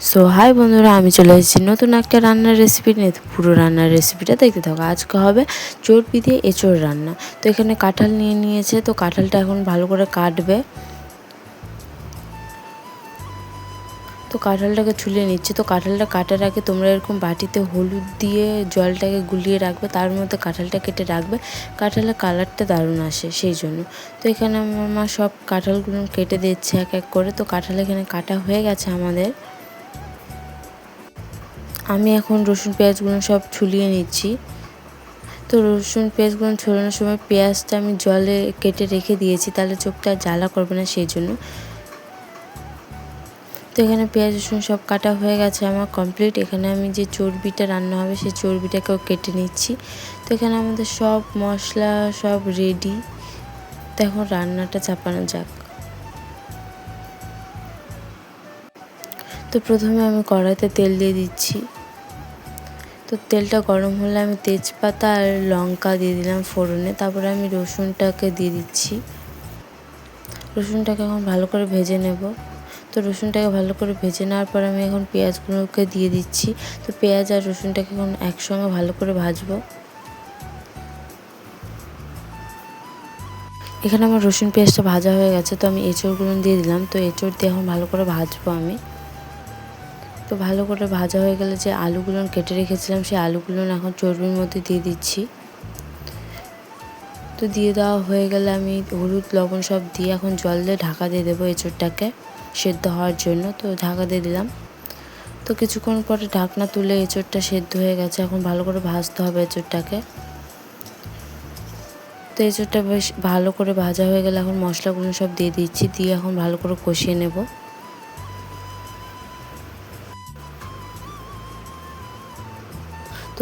So high বন্ধুরা, আমি চলে এসেছি নতুন একটা রান্নার রেসিপি নিয়ে। পুরো রান্নার রেসিপিটা দেখতে থাকো। আজকে হবে চর্বি দিয়ে এঁচোড় রান্না। তো এখানে কাঁঠাল নিয়েছে, তো কাঁঠালটা এখন ভালো করে কাটবে। তো কাঁঠালটাকে ছুলে নিচ্ছি। তো কাঁঠালটা কাটার আগে তোমরা এরকম বাটিতে হলুদ দিয়ে জলটাকে গুলিয়ে রাখবে, তার মধ্যে কাঁঠালটা কেটে রাখবে। কাঁঠালের কালারটা দারুণ আসে সেই জন্য। তো এখানে আমার মা সব কাঁঠালগুলো কেটে দিচ্ছে এক এক করে। তো কাঁঠাল এখানে কাটা হয়ে গেছে আমাদের। আমি এখন রসুন পেঁয়াজগুলো সব ছুলিয়ে নিচ্ছি। তো রসুন পেঁয়াজগুলো ছড়ানোর সময় পেঁয়াজটা আমি জলে কেটে রেখে দিয়েছি, তাহলে চোখটা জ্বালা করবে না সেই জন্য। তো এখানে পেঁয়াজ রসুন সব কাটা হয়ে গেছে আমার কমপ্লিট। এখানে আমি যে চর্বিটা রান্না হবে সেই চর্বিটাকেও কেটে নিচ্ছি। তো এখানে আমাদের সব মশলা সব রেডি। তো এখন রান্নাটা চাপানো যাক। তো প্রথমে আমি কড়াইতে তেল দিয়ে দিচ্ছি। তো তেলটা গরম হলে আমি তেজপাতা আর লঙ্কা দিয়ে দিলাম ফোড়নে। তারপরে আমি রসুনটাকে দিয়ে দিচ্ছি। রসুনটাকে এখন ভালো করে ভেজে নেব। তো রসুনটাকে ভালো করে ভেজে নেওয়ার পর আমি এখন পেঁয়াজগুলোকে দিয়ে দিচ্ছি। তো পেঁয়াজ আর রসুনটাকে এখন একসঙ্গে ভালো করে ভাজবো। এখানে আমার রসুন পেঁয়াজটা ভাজা হয়ে গেছে। তো আমি এঁচোড়গুলো দিয়ে দিলাম। তো এঁচোড় দিয়ে এখন ভালো করে ভাজবো আমি। তো ভালো করে ভাজা হয়ে গেলে যে আলুগুলো কেটে রেখেছিলাম সেই আলুগুলো এখন চর্বির মধ্যে দিয়ে দিচ্ছি। তো দিয়ে দেওয়া হয়ে গেলে আমি হলুদ লবণ সব দিয়ে এখন জল দিয়ে ঢাকা দিয়ে দেবো এঁচোড়টাকে সেদ্ধ হওয়ার জন্য। তো ঢাকা দিয়ে দিলাম। তো কিছুক্ষণ পরে ঢাকনা তুলে এঁচোড়টা সেদ্ধ হয়ে গেছে। এখন ভালো করে ভাজতে হবে এঁচোড়টাকে। তো এঁচোড়টা বেশ ভালো করে ভাজা হয়ে গেলে এখন মশলাগুলো সব দিয়ে দিচ্ছি, দিয়ে এখন ভালো করে কষিয়ে নেব।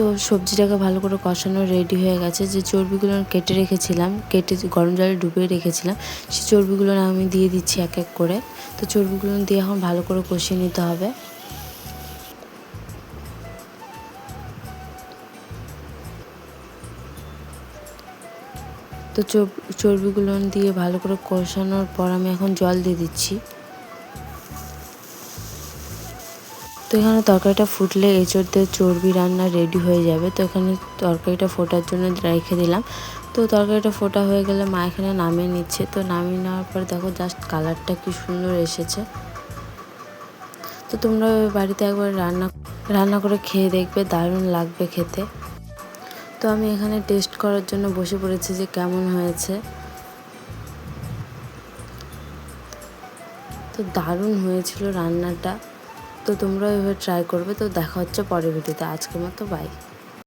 তো সবজিটাকে ভালো করে কষানো রেডি হয়ে গেছে। যে চর্বিগুলো কেটে রেখেছিলাম, কেটে গরম জলে ডুবিয়ে রেখেছিলাম, সেই চর্বিগুলো আমি দিয়ে দিচ্ছি এক এক করে। তো চর্বিগুলো দিয়ে এখন ভালো করে কষিয়ে নিতে হবে। তো চর্বিগুলো দিয়ে ভালো করে কষানোর পর আমি এখন জল দিয়ে দিচ্ছি। তো এখানে তরকারিটা ফুটলে এঁচোড় দিয়ে চর্বি রান্না রেডি হয়ে যাবে। তো এখানে তরকারিটা ফোটার জন্য রেখে দিলাম। তো তরকারিটা ফোটা হয়ে গেলে মা এখানে নামিয়ে নিচ্ছে। তো নামিয়ে নেওয়ার পর দেখো জাস্ট কালারটা কি সুন্দর এসেছে। তো তোমরা বাড়িতে একবার রান্না করে খেয়ে দেখবে, দারুণ লাগবে খেতে। তো আমি এখানে টেস্ট করার জন্য বসে পড়েছি যে কেমন হয়েছে। তো দারুণ হয়েছিল রান্নাটা। তো তোমরা এভাবে ট্রাই করবে। তো দেখা হচ্ছে পরের ভিডিওতে। আজকের মতো বাই।